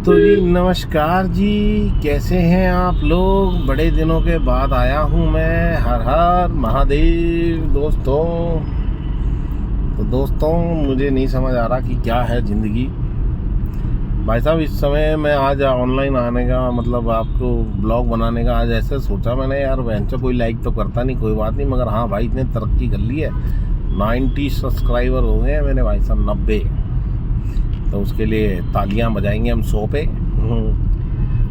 तो जी नमस्कार जी, कैसे हैं आप लोग। बड़े दिनों के बाद आया हूं मैं। हर हर महादेव दोस्तों। तो दोस्तों मुझे नहीं समझ आ रहा कि क्या है ज़िंदगी। भाई साहब इस समय मैं आज ऑनलाइन आने का मतलब आपको ब्लॉग बनाने का आज ऐसे सोचा मैंने, यार वेंचर कोई लाइक तो करता नहीं, कोई बात नहीं, मगर हाँ भाई इतने तरक्की कर ली है। 90 सब्सक्राइबर हो गए हैं मेरे भाई साहब, 90। तो उसके लिए तालियां बजाएंगे हम 100 पे।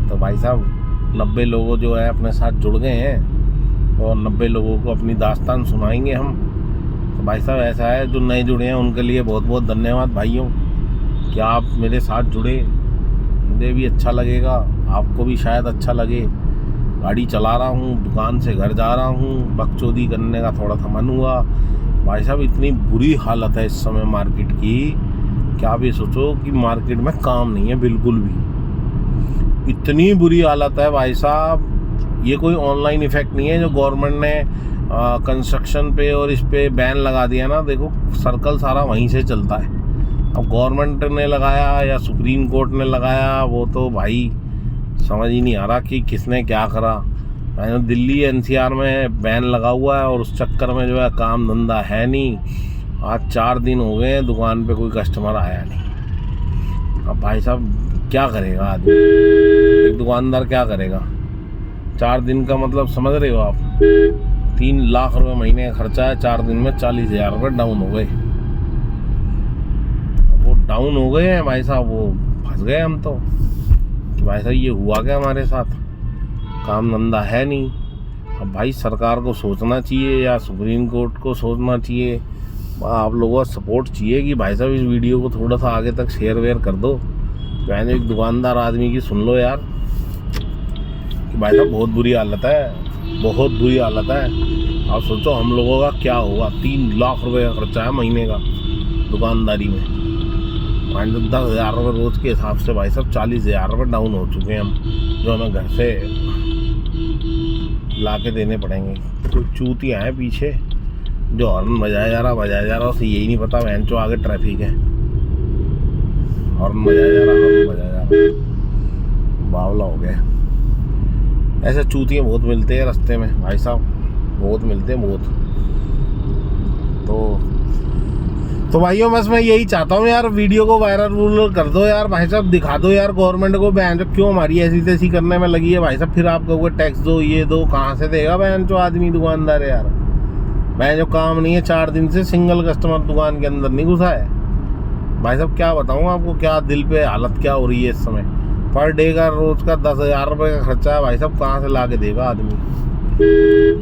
तो भाई साहब 90 लोगों जो है अपने साथ जुड़ गए हैं और 90 लोगों को अपनी दास्तान सुनाएंगे हम। तो भाई साहब ऐसा है, जो नए जुड़े हैं उनके लिए बहुत बहुत धन्यवाद भाइयों कि आप मेरे साथ जुड़े। मुझे भी अच्छा लगेगा, आपको भी शायद अच्छा लगे। गाड़ी चला रहा हूँ, दुकान से घर जा रहा हूँ, बकचोदी करने का थोड़ा सा मन हुआ। भाई साहब इतनी बुरी हालत है इस समय मार्केट की, क्या आप ये सोचो कि मार्केट में काम नहीं है बिल्कुल भी। इतनी बुरी हालत है भाई साहब। ये कोई ऑनलाइन इफेक्ट नहीं है जो गवर्नमेंट ने कंस्ट्रक्शन पे और इस पे बैन लगा दिया ना। देखो सर्कल सारा वहीं से चलता है। अब गवर्नमेंट ने लगाया या सुप्रीम कोर्ट ने लगाया, वो तो भाई समझ ही नहीं आ रहा कि किसने क्या करा। दिल्ली एनसीआर में बैन लगा हुआ है और उस चक्कर में जो है काम धंधा है नहीं। आज 4 दिन हो गए हैं दुकान पे कोई कस्टमर आया नहीं। अब भाई साहब क्या करेगा आदमी, एक दुकानदार क्या करेगा। 4 दिन का मतलब समझ रहे हो आप, 3 लाख रुपए महीने का खर्चा है। 4 दिन में 40,000 रुपये डाउन हो गए। वो डाउन हो गए हैं भाई साहब, वो फंस गए हम तो कि भाई साहब ये हुआ क्या हमारे साथ, काम धंधा है नहीं। अब भाई सरकार को सोचना चाहिए या सुप्रीम कोर्ट को सोचना चाहिए। आप लोगों का सपोर्ट चाहिए कि भाई साहब इस वीडियो को थोड़ा सा आगे तक शेयर वेयर कर दो। मैंने एक दुकानदार आदमी की सुन लो यार कि भाई साहब बहुत बुरी हालत है, बहुत बुरी हालत है। आप सोचो हम लोगों का क्या होगा। 3 लाख रुपए का खर्चा है महीने का दुकानदारी में। 10,000 रुपये रोज़ के हिसाब से भाई साहब 40,000 रुपये डाउन हो चुके हैं हम, जो हमें घर से ला के देने पड़ेंगे। कोई चूतियाँ हैं पीछे जो हॉर्न बजाया जा रहा, उसे यही नहीं पता वैन चो आगे ट्रैफिक है। हॉर्न बजाया जा रहा, बावला हो गया। ऐसे चूतियाँ बहुत मिलते हैं रास्ते में भाई साहब, बहुत मिलते हैं बहुत। तो भाइयों बस मैं यही चाहता हूँ यार, वीडियो को वायरल कर दो यार भाई साहब, दिखा दो यार गवर्नमेंट को बहन जो क्यों हमारी ऐसी तैसी करने में लगी है भाई साहब। फिर आप कहोगे टैक्स दो ये दो, कहाँ से देगा बहन जो आदमी दुकानदार है यार। मैं जो काम नहीं है, 4 दिन से सिंगल कस्टमर दुकान के अंदर नहीं घुसा है भाई साहब। क्या बताऊँ आपको, क्या दिल पे हालत क्या हो रही है इस समय। पर डे का रोज का 10,000 रुपये का खर्चा है भाई साहब, कहाँ से ला के देगा आदमी।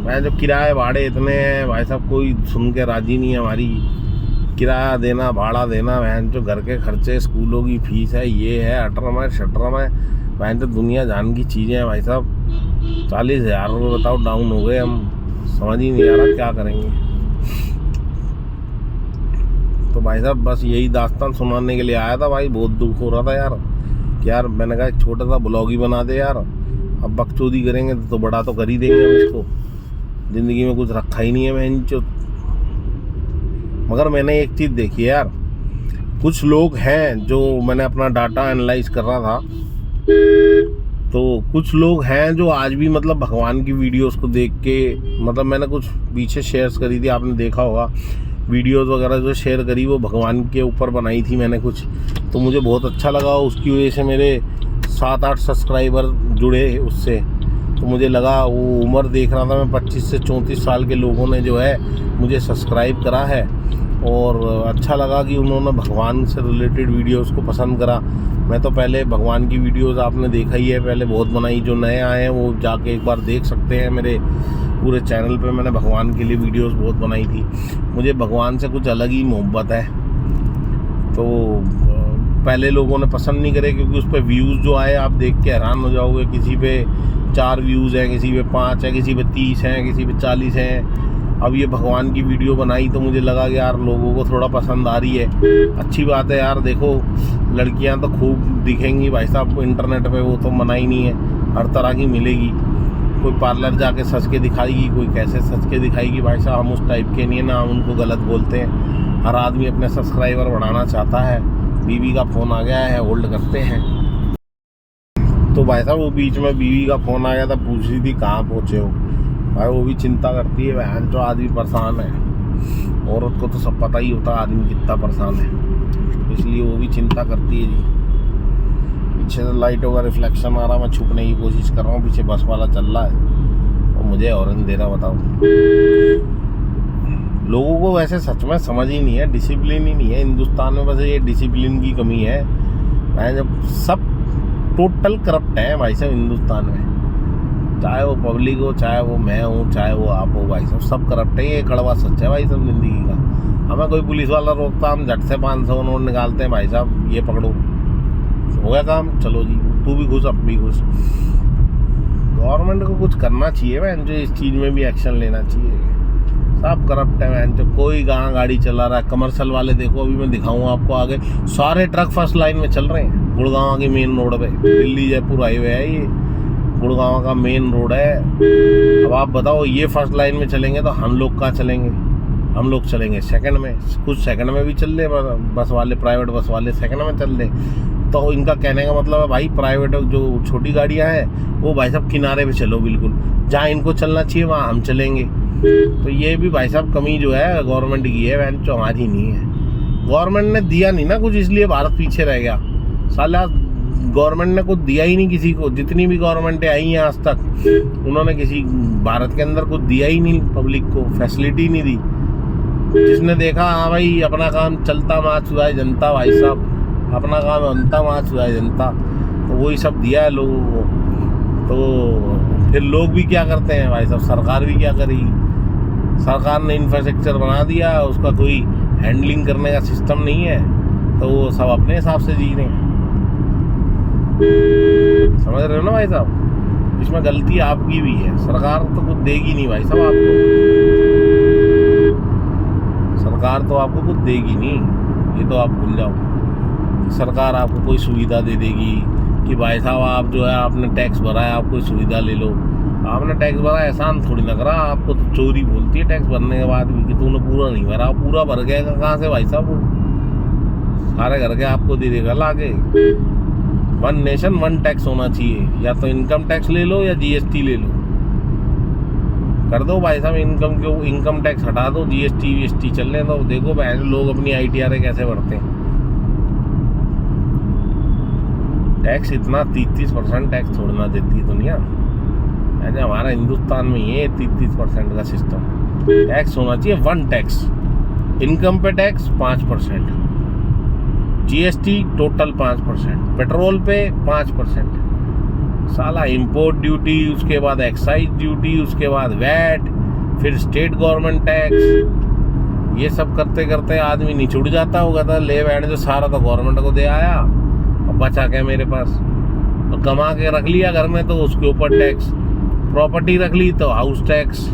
मैं जो किराए भाड़े इतने हैं भाई साहब, कोई सुन के राजी नहीं है हमारी। किराया देना, भाड़ा देना, बहन जो घर के खर्चे, स्कूलों की फीस है, ये है अटरम है शटरम है, बहन तो दुनिया जान की चीज़ें हैं भाई साहब। 40,000 रुपये बताओ डाउन हो गए हम, समझ ही नहीं आ रहा क्या करेंगे। तो भाई साहब बस यही दास्तान सुनाने के लिए आया था भाई। बहुत दुख हो रहा था यार कि यार मैंने कहा एक छोटा सा ब्लॉग ही बना दे यार। अब बकचोदी करेंगे तो बड़ा तो कर ही देंगे हम इसको। ज़िंदगी में कुछ रखा ही नहीं है मैं इनचो। मगर मैंने एक चीज़ देखी है यार, कुछ लोग हैं जो, मैंने अपना डाटा एनालाइज कर रहा था, तो कुछ लोग हैं जो आज भी मतलब भगवान की वीडियोस को देख के, मतलब मैंने कुछ पीछे शेयर्स करी थी, आपने देखा होगा वीडियोस वगैरह जो शेयर करी वो भगवान के ऊपर बनाई थी मैंने कुछ, तो मुझे बहुत अच्छा लगा। उसकी वजह से मेरे 7-8 सब्सक्राइबर जुड़े उससे। तो मुझे लगा, वो उम्र देख रहा था मैं, 25 से 34 साल के लोगों ने जो है मुझे सब्सक्राइब करा है। और अच्छा लगा कि उन्होंने भगवान से रिलेटेड वीडियोस को पसंद करा। मैं तो पहले भगवान की वीडियोस आपने देखा ही है, पहले बहुत बनाई। जो नए आए हैं वो जाके एक बार देख सकते हैं, मेरे पूरे चैनल पे मैंने भगवान के लिए वीडियोस बहुत बनाई थी। मुझे भगवान से कुछ अलग ही मोहब्बत है। तो पहले लोगों ने पसंद नहीं करे क्योंकि उस पर व्यूज़ जो आए आप देख के हैरान हो जाओगे। किसी पे 4 व्यूज़ हैं, किसी पे 5 हैं, किसी पे 30 हैं, किसी पे 40 हैं। अब ये भगवान की वीडियो बनाई तो मुझे लगा कि यार लोगों को थोड़ा पसंद आ रही है, अच्छी बात है यार। देखो लड़कियां तो खूब दिखेंगी भाई साहब इंटरनेट पे, वो तो मना ही नहीं है, हर तरह की मिलेगी। कोई पार्लर जाके सज के दिखाएगी, कोई कैसे सज के दिखाएगी भाई साहब। हम उस टाइप के नहीं है ना, हम उनको गलत बोलते हैं। हर आदमी अपने सब्सक्राइबर बढ़ाना चाहता है। बीवी का फ़ोन आ गया है, होल्ड करते हैं। तो भाई साहब वो बीच में बीवी का फ़ोन आ गया था, पूछ रही थी कहाँ पहुँचे हो। भाई वो भी चिंता करती है, बहन जो आदमी परेशान है। औरत को तो सब पता ही होता है आदमी कितना परेशान है, इसलिए वो भी चिंता करती है जी। पीछे से लाइटों का रिफ्लेक्शन आ रहा, मैं छुपने की कोशिश कर रहा हूँ, पीछे बस वाला चल रहा है और मुझे हॉर्न दे रहा। बताओ, लोगों को वैसे सच में समझ ही नहीं है, डिसिप्लिन ही नहीं है हिंदुस्तान में। बस ये डिसिप्लिन की कमी है। जब सब टोटल करप्ट है भाई साहब हिंदुस्तान में, चाहे वो पब्लिक हो, चाहे वो मैं हूँ, चाहे वो आप हो, भाई साहब सब करप्ट है। ये कड़वा सच है भाई साहब जिंदगी का। हमें कोई पुलिस वाला रोकता, हम झट से 500 नोट निकालते हैं, भाई साहब ये पकड़ो, हो गया काम, चलो जी, तू भी खुश, अब भी खुश। गवर्नमेंट को कुछ करना चाहिए बहन, जो इस चीज़ में भी एक्शन लेना चाहिए। सब करप्ट है बहन, जो कोई कहाँ गाड़ी चला रहा है। कमर्शियल वाले देखो, अभी मैं दिखाऊंगा आपको आगे, सारे ट्रक फर्स्ट लाइन में चल रहे हैं। गुड़गांव की मेन रोड पे, दिल्ली जयपुर हाईवे है ये, गुड़गांव का मेन रोड है। अब आप बताओ, ये फर्स्ट लाइन में चलेंगे तो हम लोग कहाँ चलेंगे? हम लोग चलेंगे सेकंड में, कुछ सेकंड में भी चल रहे बस वाले, प्राइवेट बस वाले सेकंड में चल रहे। तो इनका कहने का मतलब है भाई, प्राइवेट जो छोटी गाड़ियाँ हैं वो भाई साहब किनारे पे चलो, बिल्कुल जहाँ इनको चलना चाहिए वहाँ हम चलेंगे। तो ये भी भाई साहब कमी जो है गवर्नमेंट की है, वैन जो हमारी नहीं है। गवर्नमेंट ने दिया नहीं ना कुछ, इसलिए भारत पीछे रह गया। साला गवर्नमेंट ने कुछ दिया ही नहीं किसी को। जितनी भी गवर्नमेंटें आई हैं आज तक, उन्होंने किसी भारत के अंदर कुछ दिया ही नहीं, पब्लिक को फैसिलिटी नहीं दी। जिसने देखा हाँ भाई अपना काम चलता माच हुआ है जनता, भाई साहब अपना काम बनता माच हुआ है जनता, तो वही सब दिया है लोगों को। तो फिर लोग भी क्या करते हैं भाई साहब, सरकार भी क्या करेगी? सरकार ने इंफ्रास्ट्रक्चर बना दिया, उसका कोई हैंडलिंग करने का सिस्टम नहीं है, तो वो सब अपने हिसाब से जी रहे हैं। समझ रहे हो ना भाई साहब? इसमें गलती आपकी भी है। सरकार तो कुछ देगी नहीं भाई साहब आपको, सरकार तो आपको कुछ देगी नहीं, ये तो आप भूल जाओ। सरकार आपको कोई सुविधा दे देगी कि भाई साहब आप जो है आपने टैक्स भरा है, आप कोई सुविधा ले लो। आपने टैक्स भरा, एहसान थोड़ी ना करा। आपको तो चोरी बोलती है टैक्स भरने के बाद भी कि तूने पूरा नहीं भरा। पूरा भर गया कहाँ से भाई साहब? वो सारे घर के आपको दे देगा लाके। वन नेशन वन टैक्स होना चाहिए, या तो इनकम टैक्स ले लो या जीएसटी ले लो, कर दो भाई साहब। इनकम टैक्स हटा दो, जीएसटी वीएसटी चलने दो। देखो भाई लोग अपनी ITR कैसे भरते हैं। टैक्स इतना 33% टैक्स छोड़ना देती है दुनिया, यानी हमारा हिंदुस्तान में ये 33% का सिस्टम। टैक्स होना चाहिए वन टैक्स, इनकम पे टैक्स 5%, जीएसटी टोटल 5%, पेट्रोल पे 5%, साला इंपोर्ट ड्यूटी, उसके बाद एक्साइज ड्यूटी, उसके बाद वैट, फिर स्टेट गवर्नमेंट टैक्स। ये सब करते करते आदमी निचुड़ जाता होगा था। ले बैठ जो सारा तो गवर्नमेंट को दे आया, अब बचा क्या मेरे पास? तो कमा के रख लिया घर में तो उसके ऊपर टैक्स, प्रॉपर्टी रख ली तो हाउस टैक्स।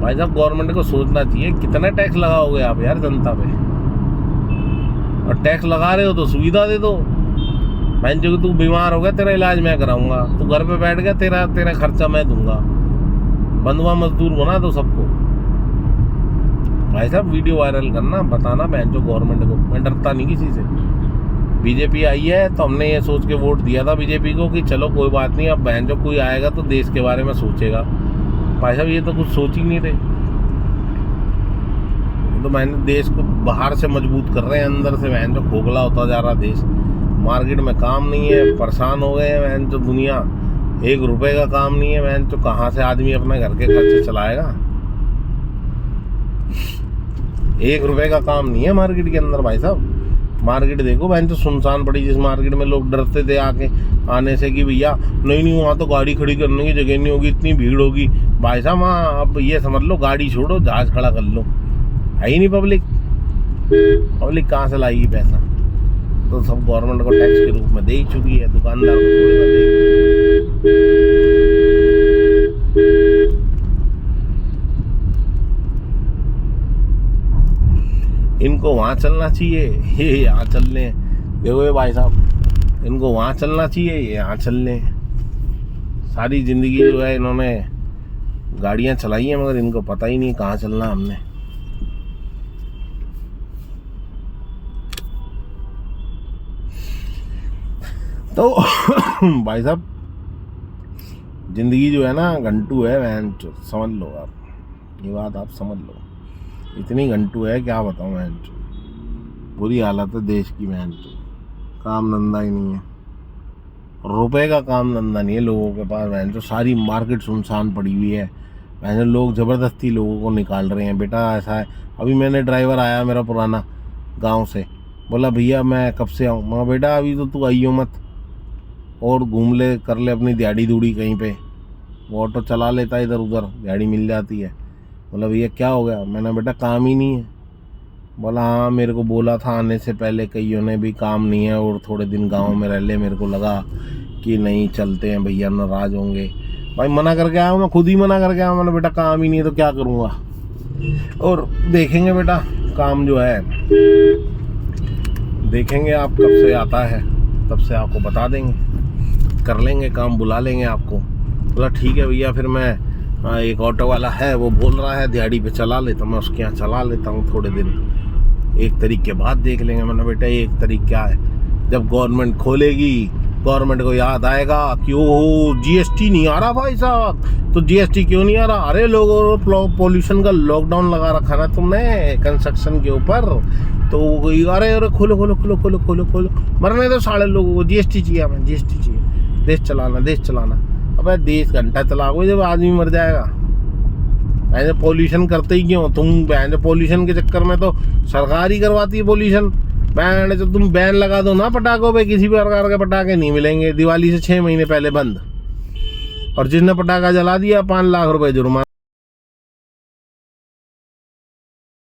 भाई साहब गवर्नमेंट को सोचना चाहिए कितना टैक्स लगाओगे आप यार जनता पे। और टैक्स लगा रहे हो तो सुविधा दे दो। भाई जो तू बीमार हो गया, तेरा इलाज मैं कराऊंगा, तू घर पे बैठ गया, तेरा खर्चा मैं दूंगा। बंधुआ मजदूर बना दो सबको। भाई साहब वीडियो वायरल करना, बताना बहन जो गवर्नमेंट को, मैं डरता नहीं किसी से। बीजेपी आई है तो हमने ये सोच के वोट दिया था बीजेपी को कि चलो कोई बात नहीं, अब बहन जो कोई आएगा तो देश के बारे में सोचेगा। भाई साहब ये तो कुछ सोच ही नहीं रहे। तो मैंने देश को बाहर से मजबूत कर रहे हैं, अंदर से बहन जो खोखला होता जा रहा देश। मार्केट में काम नहीं है, परेशान हो गए हैं बहन जो दुनिया। 1 रुपए का काम नहीं है बहन, तो कहाँ से आदमी अपने घर के खर्चे चलाएगा? 1 रुपए का काम नहीं है मार्केट के अंदर भाई साहब। मार्केट देखो बहन तो सुनसान पड़ी, जिस मार्केट में लोग डरते थे आने से कि भैया नहीं वहाँ तो गाड़ी खड़ी करने की जगह नहीं होगी, इतनी भीड़ होगी। भाई साहब वहाँ अब ये समझ लो गाड़ी छोड़ो जहाज खड़ा कर लो, है ही नहीं पब्लिक कहाँ से लाएगी पैसा? तो सब गवर्नमेंट को टैक्स के रूप में दे ही चुकी है, दुकानदार को थोड़ी ना देगी। इनको वहाँ चलना चाहिए, ये यहाँ चलने। देखो ये भाई साहब, इनको वहाँ चलना चाहिए, ये यहाँ चलने। सारी जिंदगी जो है इन्होंने गाड़ियाँ चलाई हैं, मगर इनको पता ही नहीं कहाँ चलना हमने। तो भाई साहब, जिंदगी जो है ना घंटू है बहन, समझ लो आप, ये बात आप समझ लो। इतनी घंटू है क्या बताऊँ बहन, बुरी हालत है देश की बहन। काम धंधा ही नहीं है, रुपए का काम धंधा नहीं है लोगों के पास बहन। जो सारी मार्केट सुनसान पड़ी हुई है बहन, लोग ज़बरदस्ती लोगों को निकाल रहे हैं। बेटा ऐसा है, अभी मैंने ड्राइवर आया मेरा पुराना गांव से, बोला भैया मैं कब से आऊँ। मैं बेटा अभी तो तू आइयो मत, और घूम ले, कर ले अपनी दिहाड़ी दूड़ी कहीं पे, वो ऑटो चला लेता है, इधर उधर दिहाड़ी मिल जाती है। बोला भैया क्या हो गया। मैंने बेटा काम ही नहीं है। बोला हाँ मेरे को बोला था आने से पहले कईयों ने भी काम नहीं है और थोड़े दिन गांव में रह ले, मेरे को लगा कि नहीं चलते हैं भैया नाराज़ होंगे। भाई मना करके आया हूँ, मैं खुद ही मना करके आया हूँ। मैंने बेटा काम ही नहीं है तो क्या करूँगा, और देखेंगे बेटा काम जो है, देखेंगे आप कब से आता है तब से आपको बता देंगे, कर लेंगे काम, बुला लेंगे आपको। बोला ठीक है भैया, फिर मैं एक ऑटो वाला है वो बोल रहा है दिहाड़ी पे चला ले, तो मैं उसके यहाँ चला लेता हूँ थोड़े दिन, 1 तारीख के बाद देख लेंगे। मैंने बेटा 1 तारीख क्या है, जब गवर्नमेंट खोलेगी गवर्नमेंट को याद आएगा कि ओ जीएसटी नहीं आ रहा भाई साहब। तो जीएसटी क्यों नहीं आ रहा, अरे लोगों पोल्यूशन का लॉकडाउन लगा रखा ना तुमने कंस्ट्रक्शन के ऊपर, तो अरे अरे खोलो खोलो खोलो खोलो खोलो खोलो, मरने दो सारे लोगों को, जीएसटी चाहिए हमें, जीएसटी चाहिए, देश चलाना देश चलाना। अबे देश घंटा चलाओगे जब आदमी मर जाएगा। ऐसे पोल्यूशन करते ही क्यों तुम, पोल्यूशन के चक्कर में तो सरकार ही करवाती है पोल्यूशन। बैन तो तुम बैन लगा दो ना पटाखों पे, किसी भी प्रकार के पटाखे नहीं मिलेंगे, दिवाली से 6 महीने पहले बंद, और जिसने पटाखा जला दिया 5 लाख रुपए जुर्माना।